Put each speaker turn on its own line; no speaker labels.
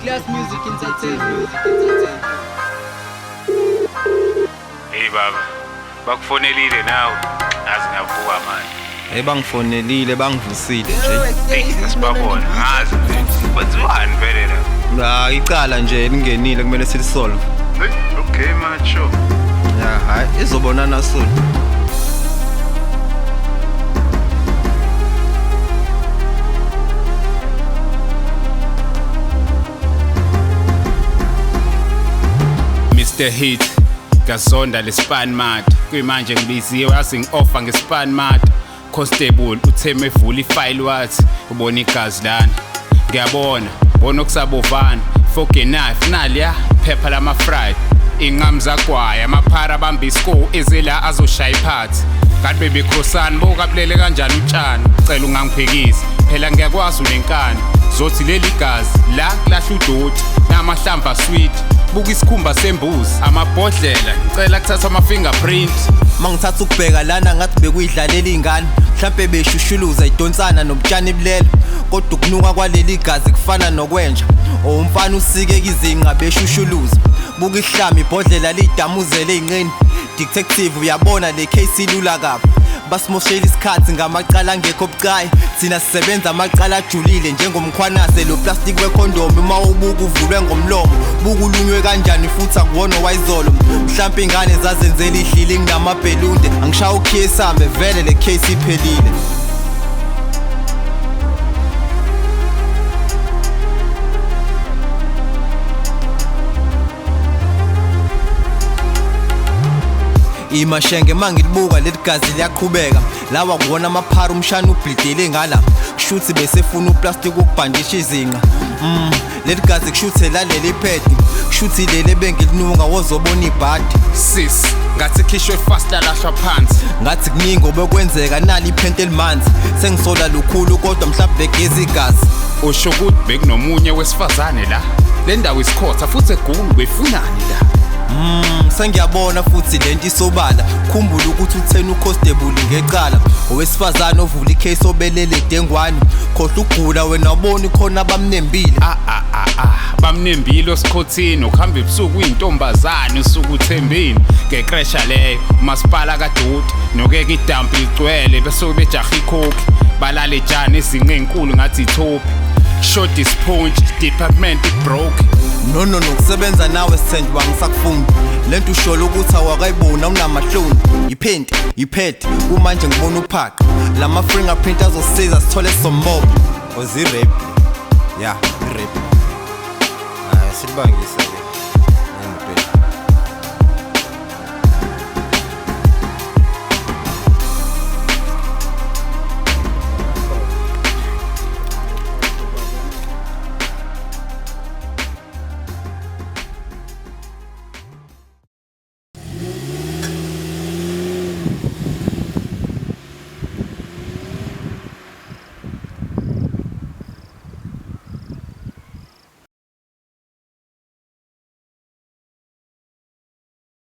Class Music Entertainment.
Hey baba, bakufonelile nawe, nazi ngiyavuka manje.
Bangifonelile bangivusile nje.
Hey, sibabona, ngazi nje. Kwenziwani vele la?
Icala nje lingenile kumele silisolve.
Okay macho.
Ya, hayi izobonana soon.
Mr. Hit ngazonda lespan mat kuyimanje ngibiziwe asingi-offer ngespan mat constable utheme evula ifile wathi ubona igazi lana ngiyabona bona okusabovana fork knife naliya phepha lama-fried iy'nqamu zagwaya amaphara abamba isko ezela azoshaya iphathi kanti bebekhosani bokabulele kanjani utshani cela ungangiphekisi phela ngiyakwazi unenkani zothi leli gazi la kulahla udoti namahlamvu asweet buka isikhumba sembuzi amabhodlela ngicela kuthatha ama-fingerprint
Mangithatha ukubheka lana ngathi bekuyidlalela ingane mhlambe beshushuluza idonsana nobutshani bulela kodwa ukunuka kwaleli gazi kufana nokwenja umfana usikeke izinqa beshushuluza buka ihlami ibhodlela lidamuzele einqeni detective uyabona le case ilula kabi basimoshela isikhathi ngamaqala angekho obucayi thina sisebenza amaqala ajulile njengomkhwanase lo plastic wekhondom uma ubuka uvulwe ngomlomo buka ulunywe kanjani futhi akuwona wayizolo mhlawumbe ingane zazenzela ihlile nginamabhelunde angishaya ukhiyesambe vele le case iphelile Imashenge mangilibuka leli gazi liyaqhubeka lawa kuwona amaphara umshana ubhlidele ngala kushuthi besefuna uplastic ukubhandisha izinqa leli gazi kushuthe laleli phedi kushuthi lele bengilinuka wozobona ibhadi
sis ngathi khishwe fast lalahlwa phansi
ngathi kuningi obekwenzeka nali iphente elimanzi sengisola lukhulu kodwa mhlawumbe begezi igazi
usho ukuthi bekunomunye wesifazane la le ndawo isikhotha futhi eGoli befunani la
sengiyabona futhi lento isobala khumbula ukuthi uthena uconstable ngecala owesifazane ovula icase obelele dengwane khohla ugula wena ubona khona bamnembile
bamnembile osikhothini ukuhamba ebusuku uyintombazane usuku uthembini ngecresha leyo umasipala kadoti nokeka idampi igcwele bese bejaha ikhokhi balala ejani ezinqe enkulu ngathi ithopi short sponge department broke
no kusebenza nawe sithendwa ngisakufunda lento usholo ukuthi awakayibona unamahloni iphedi kumanje ngibona uphaka lama fingerprint azosiza sithole sombobo ozirap ya irap silibangisa ke